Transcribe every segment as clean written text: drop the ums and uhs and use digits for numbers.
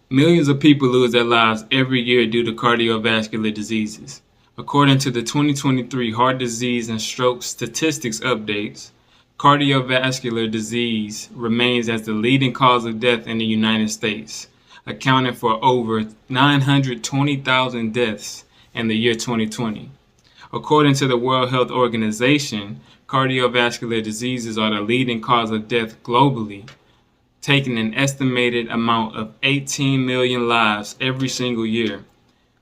Millions of people lose their lives every year due to cardiovascular diseases. According to the 2023 Heart Disease and Stroke Statistics Updates, cardiovascular disease remains as the leading cause of death in the United States, accounting for over 920,000 deaths in the year 2020. According to the World Health Organization, cardiovascular diseases are the leading cause of death globally, taking an estimated amount of 18 million lives every single year.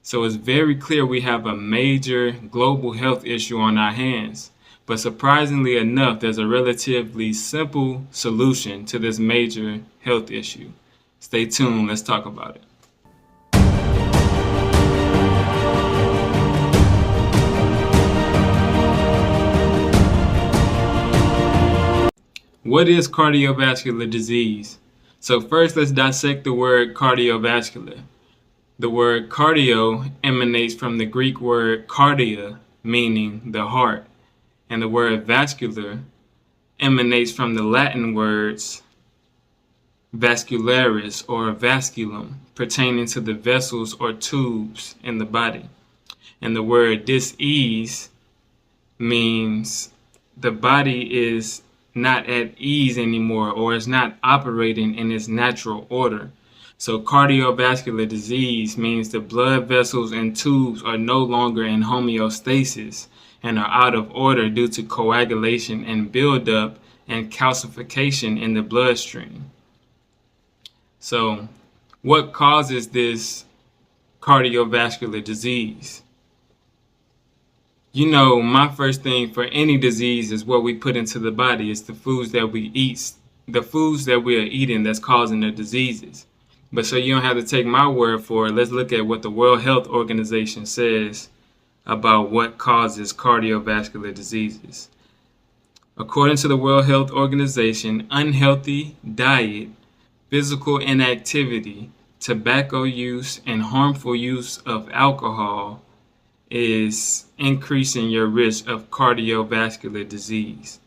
So it's very clear we have a major global health issue on our hands. But surprisingly enough, there's a relatively simple solution to this major health issue. Stay tuned, let's talk about it. What is cardiovascular disease? So first, let's dissect the word cardiovascular. The word cardio emanates from the Greek word cardia, meaning the heart, and the word vascular emanates from the Latin words vascularis or vasculum, pertaining to the vessels or tubes in the body. And the word dis-ease means the body is not at ease anymore, or is not operating in its natural order. So cardiovascular disease means the blood vessels and tubes are no longer in homeostasis and are out of order due to coagulation and buildup and calcification in the bloodstream. So what causes this cardiovascular disease? You know, my first thing for any disease is what we put into the body. It's the foods that we eat, the foods that we are eating that's causing the diseases. But so you don't have to take my word for it. Let's look at what the World Health Organization says about what causes cardiovascular diseases. According to the World Health Organization, unhealthy diet, physical inactivity, tobacco use, and harmful use of alcohol is increasing your risk of cardiovascular disease.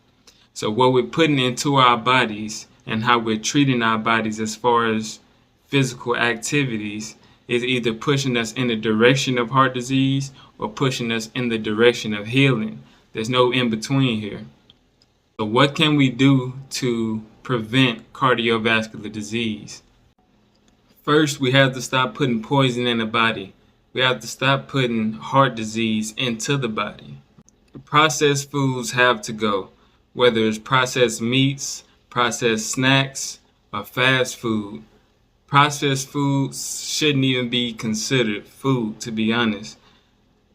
So what we're putting into our bodies and how we're treating our bodies as far as physical activities is either pushing us in the direction of heart disease or pushing us in the direction of healing. There's no in between here. So what can we do to prevent cardiovascular disease? First, we have to stop putting poison in the body. We have to stop putting heart disease into the body. Processed foods have to go, whether it's processed meats, processed snacks, or fast food. Processed foods shouldn't even be considered food, to be honest.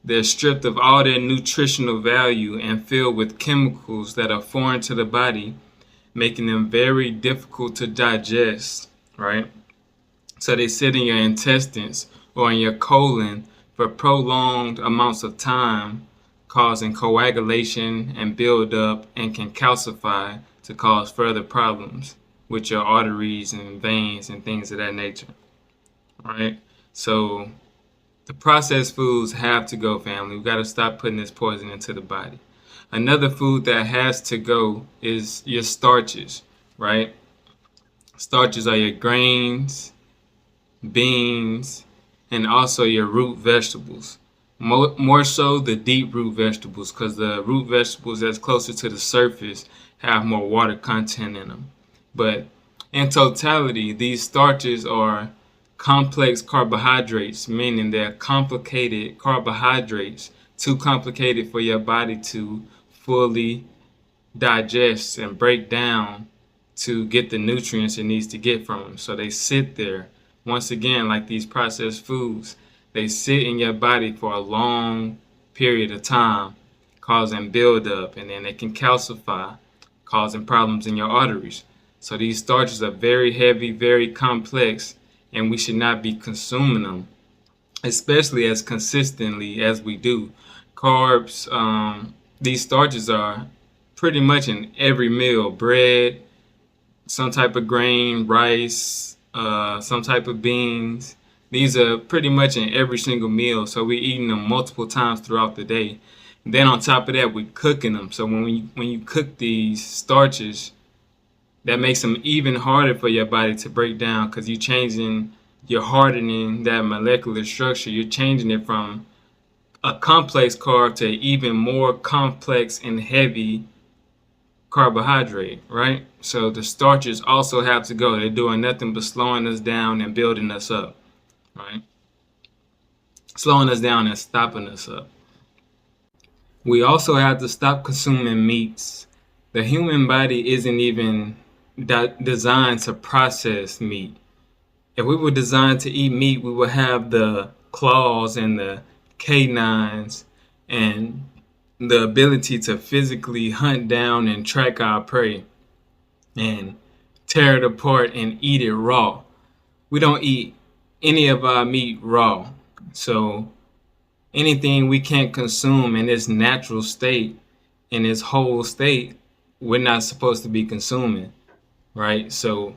They're stripped of all their nutritional value and filled with chemicals that are foreign to the body, making them very difficult to digest, right? So they sit in your intestines or in your colon for prolonged amounts of time, causing coagulation and buildup, and can calcify to cause further problems with your arteries and veins and things of that nature. All right? So the processed foods have to go, family. We've got to stop putting this poison into the body. Another food that has to go is your starches, right? Starches are your grains, beans, and also your root vegetables. More so the deep root vegetables, because the root vegetables that's closer to the surface have more water content in them. But in totality, these starches are complex carbohydrates, meaning they're complicated carbohydrates, too complicated for your body to fully digest and break down to get the nutrients it needs to get from them. So they sit there. Once again, like these processed foods, they sit in your body for a long period of time, causing buildup, and then they can calcify, causing problems in your arteries. So these starches are very heavy, very complex, and we should not be consuming them, especially as consistently as we do. Carbs, these starches are pretty much in every meal: bread, some type of grain, rice, some type of beans. These are pretty much in every single meal, so we're eating them multiple times throughout the day. And then on top of that, we're cooking them. So when you cook these starches, that makes them even harder for your body to break down, because you're changing you're hardening that molecular structure. You're changing it from a complex carb to even more complex and heavy carbohydrate, right? So the starches also have to go. They're doing nothing but slowing us down and building us up, right? Slowing us down and stopping us up. We also have to stop consuming meats. The human body isn't even designed to process meat. If we were designed to eat meat, we would have the claws and the canines and the ability to physically hunt down and track our prey and tear it apart and eat it raw. We don't eat any of our meat raw. So anything we can't consume in its natural state, in its whole state, we're not supposed to be consuming, right? So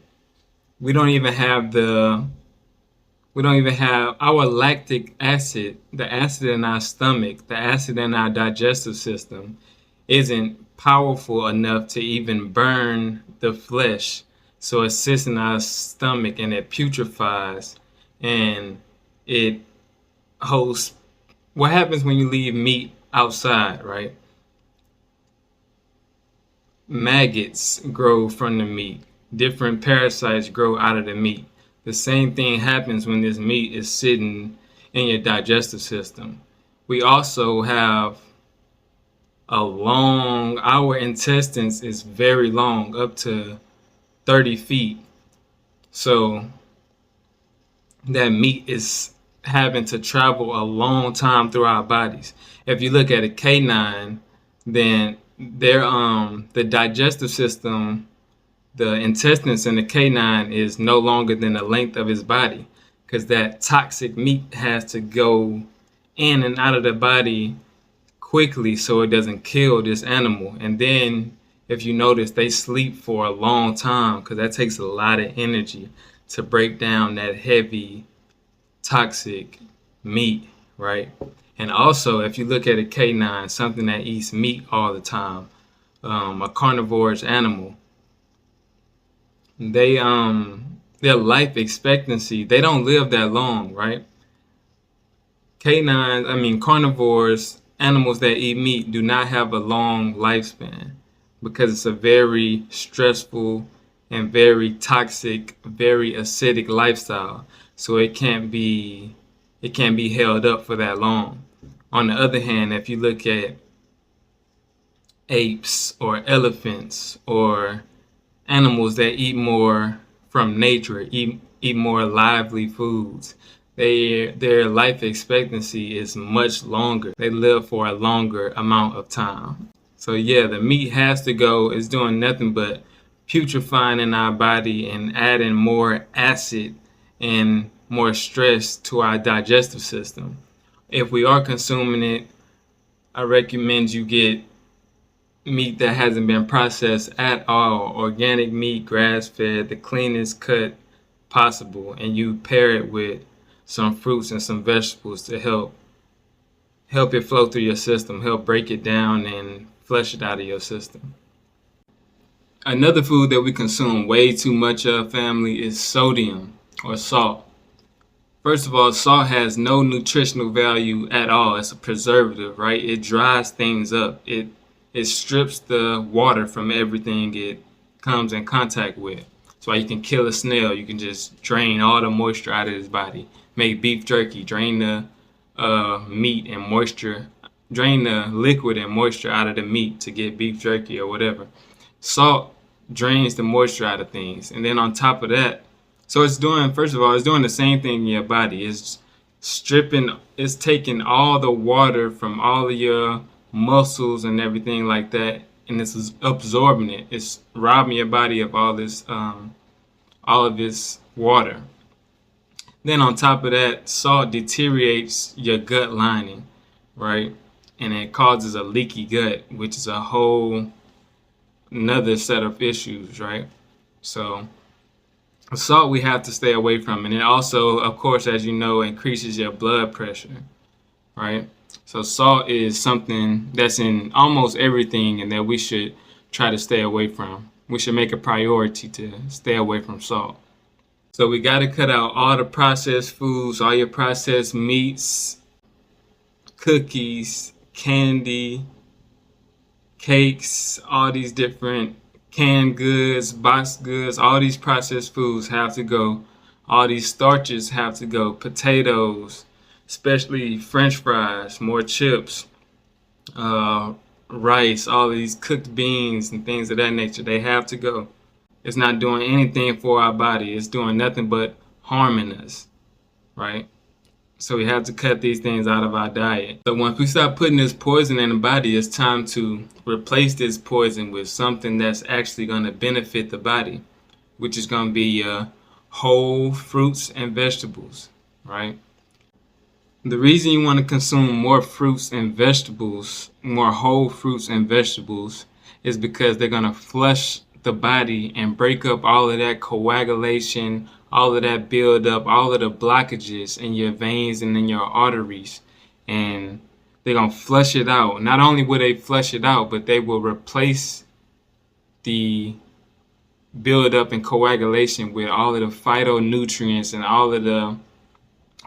we don't even have our lactic acid, the acid in our stomach, the acid in our digestive system isn't powerful enough to even burn the flesh. So it sits in our stomach and it putrefies and it hosts. What happens when you leave meat outside, right? Maggots grow from the meat. Different parasites grow out of the meat. The same thing happens when this meat is sitting in your digestive system. We also have our intestines is very long, up to 30 feet. So that meat is having to travel a long time through our bodies. If you look at a canine, then the digestive system, the intestines in the canine is no longer than the length of his body, because that toxic meat has to go in and out of the body quickly so it doesn't kill this animal. And then if you notice, they sleep for a long time because that takes a lot of energy to break down that heavy toxic meat, right? And also, if you look at a canine, something that eats meat all the time, a carnivorous animal, their life expectancy, they don't live that long, right? Carnivores, animals that eat meat, do not have a long lifespan because it's a very stressful and very toxic, very acidic lifestyle. So it can't be held up for that long. On the other hand, if you look at apes or elephants or animals that eat more from nature, eat more lively foods, their life expectancy is much longer. They live for a longer amount of time. So yeah, the meat has to go. It's doing nothing but putrefying in our body and adding more acid and more stress to our digestive system. If we are consuming it, I recommend you get meat that hasn't been processed at all, organic meat, grass-fed, the cleanest cut possible, and you pair it with some fruits and some vegetables to help it flow through your system, help break it down and flush it out of your system. Another food that we consume way too much of, family, is sodium or salt. First of all, salt has no nutritional value at all. It's a preservative, right? It dries things up. It strips the water from everything it comes in contact with. That's why you can kill a snail. You can just drain all the moisture out of his body. Make beef jerky, drain the meat and moisture, drain the liquid and moisture out of the meat to get beef jerky or whatever. Salt drains the moisture out of things. And then on top of that, so it's doing the same thing in your body. It's taking all the water from all of your muscles and everything like that, and it's absorbing it. It's robbing your body of all of this water. Then on top of that, salt deteriorates your gut lining, right? And it causes a leaky gut, which is a whole another set of issues, right? So salt we have to stay away from. And it also, of course, as you know, increases your blood pressure, right? So salt is something that's in almost everything and that we should try to stay away from. We should make a priority to stay away from salt. So we got to cut out all the processed foods, all your processed meats, cookies, candy, cakes, all these different canned goods, boxed goods, all these processed foods have to go. All these starches have to go. Potatoes, especially French fries, more chips, uh, rice, all these cooked beans and things of that nature, they have to go. It's not doing anything for our body. It's doing nothing but harming us, right? So we have to cut these things out of our diet. So once we start putting this poison in the body, it's time to replace this poison with something that's actually going to benefit the body, which is going to be whole fruits and vegetables, right? The reason you want to consume more fruits and vegetables, more whole fruits and vegetables, is because they're going to flush the body and break up all of that coagulation, all of that buildup, all of the blockages in your veins and in your arteries. And they're going to flush it out. Not only will they flush it out, but they will replace the buildup and coagulation with all of the phytonutrients and all of the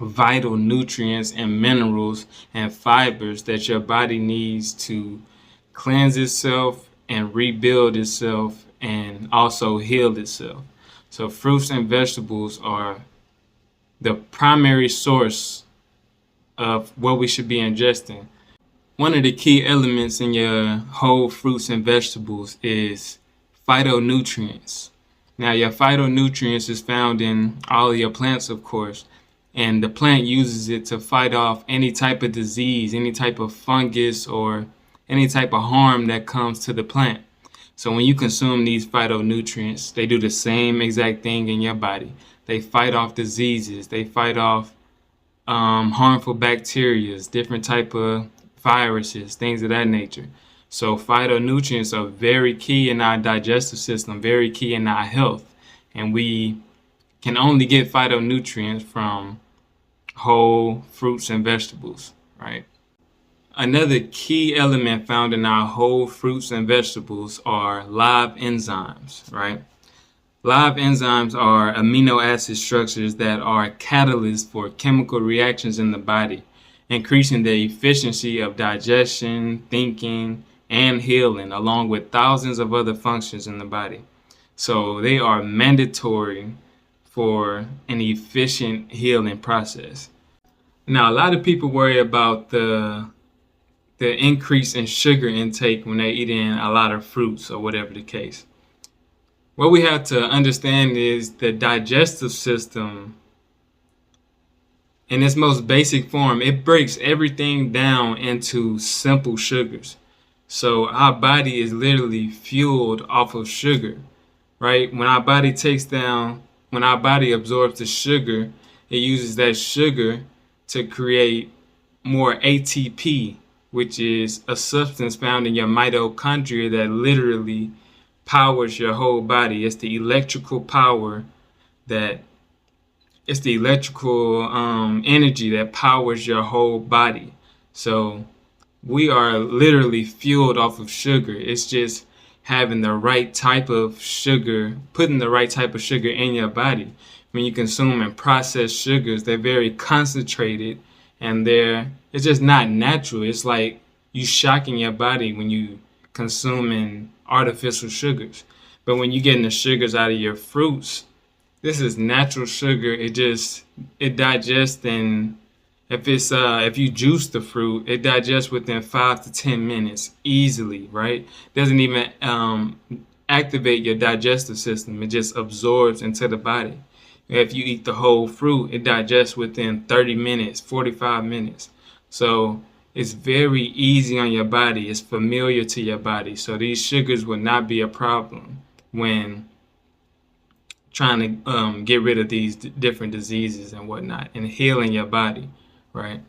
vital nutrients and minerals and fibers that your body needs to cleanse itself and rebuild itself and also heal itself. So fruits and vegetables are the primary source of what we should be ingesting. One of the key elements in your whole fruits and vegetables is phytonutrients. Now, your phytonutrients is found in all of your plants, of course, and the plant uses it to fight off any type of disease, any type of fungus, or any type of harm that comes to the plant. So when you consume these phytonutrients, they do the same exact thing in your body. They fight off diseases. They fight off harmful bacteria, different type of viruses, things of that nature. So phytonutrients are very key in our digestive system, very key in our health. And we can only get phytonutrients from whole fruits and vegetables, right? Another key element found in our whole fruits and vegetables are live enzymes, right? Live enzymes are amino acid structures that are catalysts for chemical reactions in the body, increasing the efficiency of digestion, thinking, and healing, along with thousands of other functions in the body. So they are mandatory for an efficient healing process. Now, a lot of people worry about the increase in sugar intake when they're eating a lot of fruits or whatever the case. What we have to understand is the digestive system, in its most basic form, it breaks everything down into simple sugars. So our body is literally fueled off of sugar, right? When our body absorbs the sugar, it uses that sugar to create more ATP, which is a substance found in your mitochondria that literally powers your whole body. It's the electrical power it's the electrical energy that powers your whole body. So we are literally fueled off of sugar. It's just having the right type of sugar, putting the right type of sugar in your body. When you consume and processed sugars, they're very concentrated and it's just not natural. It's like you shocking your body when you consuming artificial sugars. But when you're getting the sugars out of your fruits, this is natural sugar. It digests in, if you juice the fruit, it digests within 5 to 10 minutes easily, right? Doesn't even activate your digestive system. It just absorbs into the body. If you eat the whole fruit, it digests within 30 minutes, 45 minutes. So it's very easy on your body. It's familiar to your body. So these sugars will not be a problem when trying to get rid of these different diseases and whatnot and healing your body, right?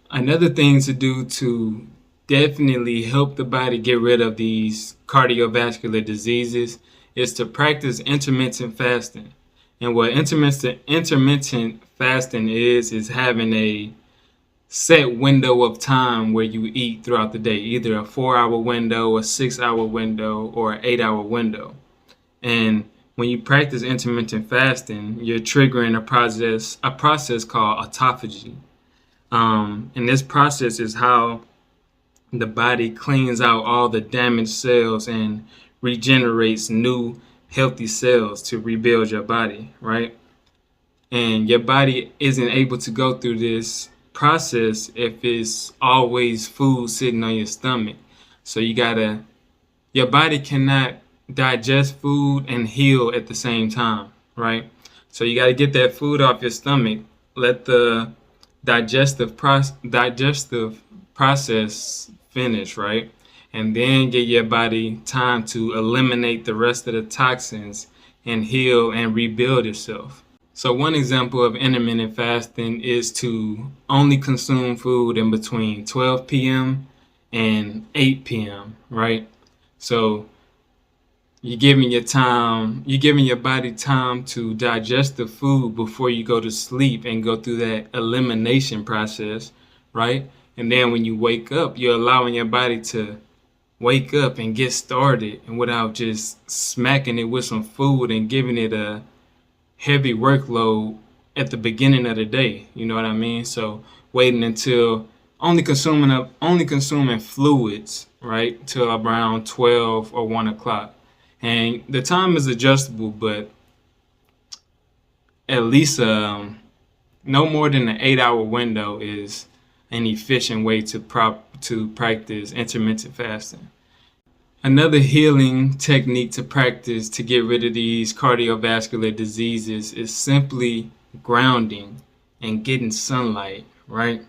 Another thing to do to definitely help the body get rid of these cardiovascular diseases is to practice intermittent fasting. And what intermittent fasting is having a set window of time where you eat throughout the day, either a 4-hour window, a 6-hour window, or an 8-hour window. And When you practice intermittent fasting, you're triggering a process called autophagy. And this process is how the body cleans out all the damaged cells and regenerates new healthy cells to rebuild your body, right? And your body isn't able to go through this process if it's always food sitting on your stomach. So your body cannot digest food and heal at the same time, right? So you got to get that food off your stomach, let the digestive process finish, right? And then get your body time to eliminate the rest of the toxins and heal and rebuild itself. So one example of intermittent fasting is to only consume food in between 12 p.m. and 8 p.m., right? So you're giving your body time to digest the food before you go to sleep and go through that elimination process, right? And then when you wake up, you're allowing your body to wake up and get started, and without just smacking it with some food and giving it a heavy workload at the beginning of the day. You know what I mean? So waiting until only consuming fluids, right, till around 12 or 1 o'clock. And the time is adjustable, but at least no more than an 8-hour window is an efficient way to practice intermittent fasting. Another healing technique to practice to get rid of these cardiovascular diseases is simply grounding and getting sunlight, right?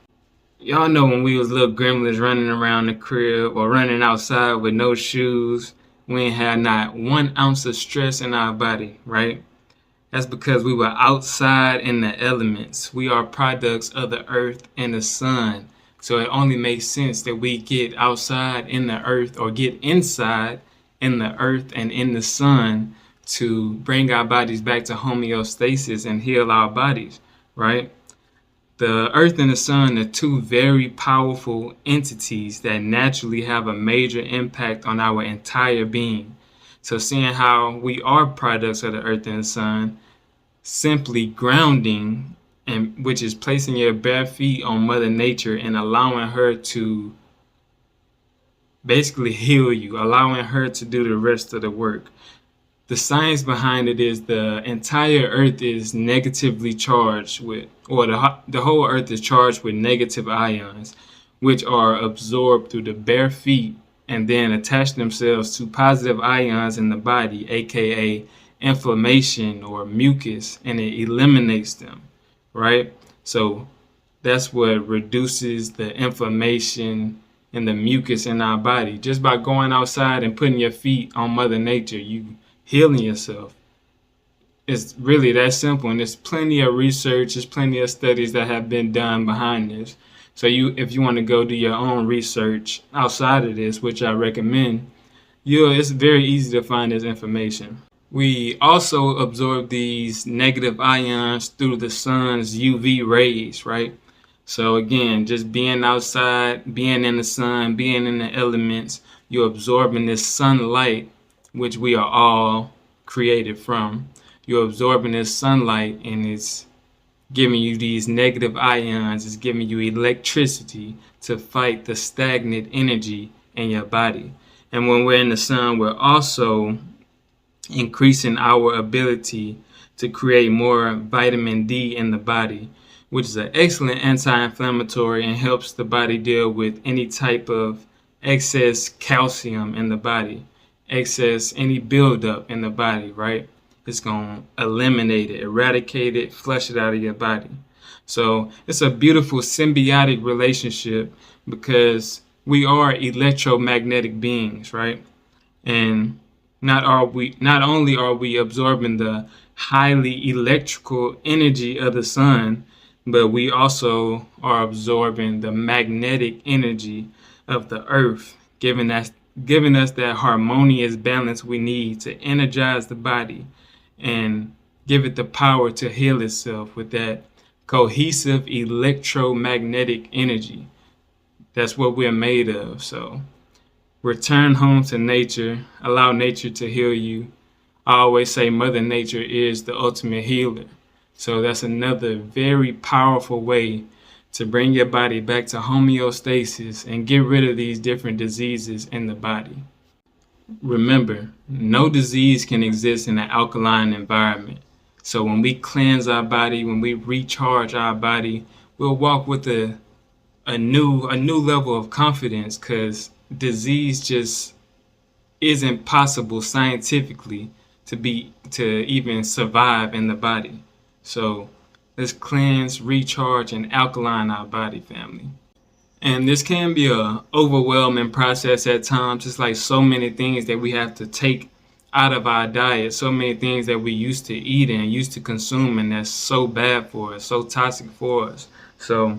Y'all know when we was little gremlins running around the crib or running outside with no shoes, we ain't had not 1 ounce of stress in our body, right? That's because we were outside in the elements. We are products of the earth and the sun. So it only makes sense that we get outside in the earth or get inside in the earth and in the sun to bring our bodies back to homeostasis and heal our bodies, right? The earth and the sun are two very powerful entities that naturally have a major impact on our entire being. So seeing how we are products of the earth and the sun, simply grounding, and which is placing your bare feet on Mother Nature and allowing her to basically heal you, allowing her to do the rest of the work. The science behind it is the entire earth is negatively charged with, or the whole earth is charged with negative ions, which are absorbed through the bare feet and then attach themselves to positive ions in the body, aka inflammation or mucus, and it eliminates them, right? So that's what reduces the inflammation and the mucus in our body. Just by going outside and putting your feet on Mother Nature, you healing yourself. It's really that simple, and there's plenty of research, there's plenty of studies that have been done behind this. So if you want to go do your own research outside of this, which I recommend, it's very easy to find this information. We also absorb these negative ions through the sun's UV rays, right? So again, just being outside, being in the sun, being in the elements, you're absorbing this sunlight, which we are all created from. You're absorbing this sunlight, and it's giving you these negative ions. It's giving you electricity to fight the stagnant energy in your body. And when we're in the sun, we're also increasing our ability to create more vitamin D in the body, which is an excellent anti-inflammatory and helps the body deal with any type of excess calcium in the body, any buildup in the body, right? It's going to eliminate it, eradicate it, flush it out of your body. So it's a beautiful symbiotic relationship because we are electromagnetic beings, right? And not only are we absorbing the highly electrical energy of the sun, but we also are absorbing the magnetic energy of the earth, giving us that harmonious balance we need to energize the body and give it the power to heal itself with that cohesive electromagnetic energy. That's what we're made of. So return home to nature, allow nature to heal you, I always say Mother Nature is the ultimate healer. So that's another very powerful way to bring your body back to homeostasis and get rid of these different diseases in the body. Remember, no disease can exist in an alkaline environment. So when we cleanse our body, when we recharge our body, we'll walk with a new level of confidence, because disease just isn't possible scientifically to even survive in the body. So let's cleanse, recharge, and alkaline our body, family. And this can be a overwhelming process at times. It's like so many things that we have to take out of our diet, so many things that we used to eat and used to consume, and that's so bad for us, so toxic for us. So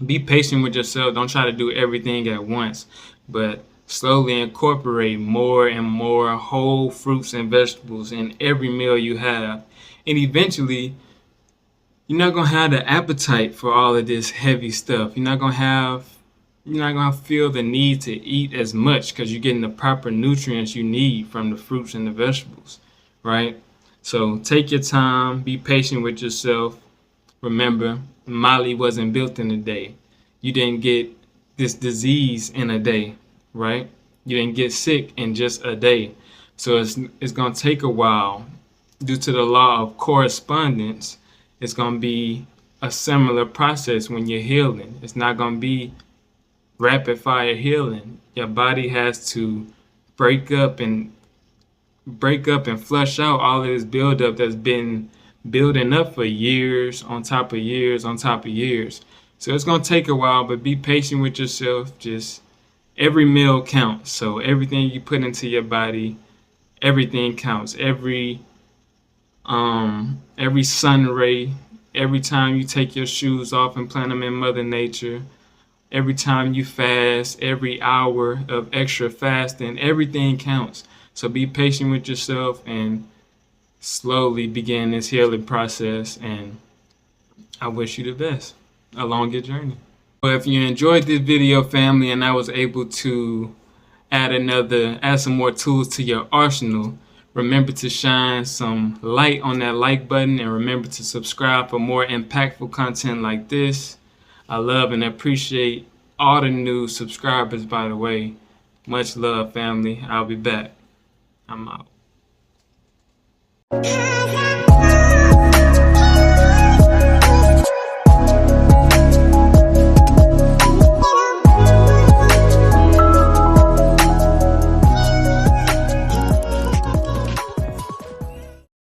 be patient with yourself. Don't try to do everything at once, but slowly incorporate more and more whole fruits and vegetables in every meal you have. And eventually, you're not gonna have the appetite for all of this heavy stuff. You're not gonna feel the need to eat as much, because you're getting the proper nutrients you need from the fruits and the vegetables, right? So take your time, be patient with yourself. Remember, Mali wasn't built in a day. You didn't get this disease in a day, right? You didn't get sick in just a day. So it's gonna take a while. Due to the law of correspondence, it's gonna be a similar process when you're healing. It's not gonna be rapid fire healing. Your body has to break up and flush out all of this buildup that's been building up for years on top of years on top of years. So it's gonna take a while, but be patient with yourself. Just every meal counts. So everything you put into your body, everything counts. Every sun ray, every time you take your shoes off and plant them in Mother Nature, every time you fast, every hour of extra fasting, everything counts. So be patient with yourself and slowly begin this healing process. And I wish you the best along your journey. Well, if you enjoyed this video, family, and I was able to add some more tools to your arsenal, remember to shine some light on that like button, and remember to subscribe for more impactful content like this. I love and appreciate all the new subscribers, by the way. Much love, family. I'll be back. I'm out.